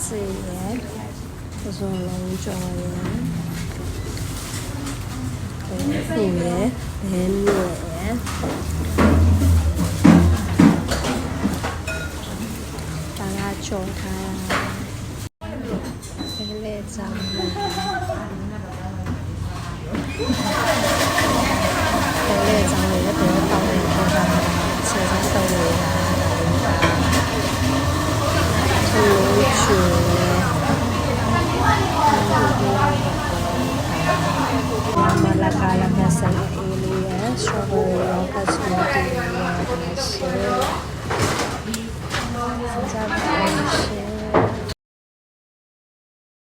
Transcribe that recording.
စေရယ်ပဇွန်လုံးကြော်ရယ်ပူရယ်ဘဲမြက်ရယ်ဒါကကြော်ထားတာလဲကြောင်လဲကြောင်လည်းတော့တောင်းနေတော့တာဆက်ဆက်တော့နေတာMalakala Masan Alien Strawberry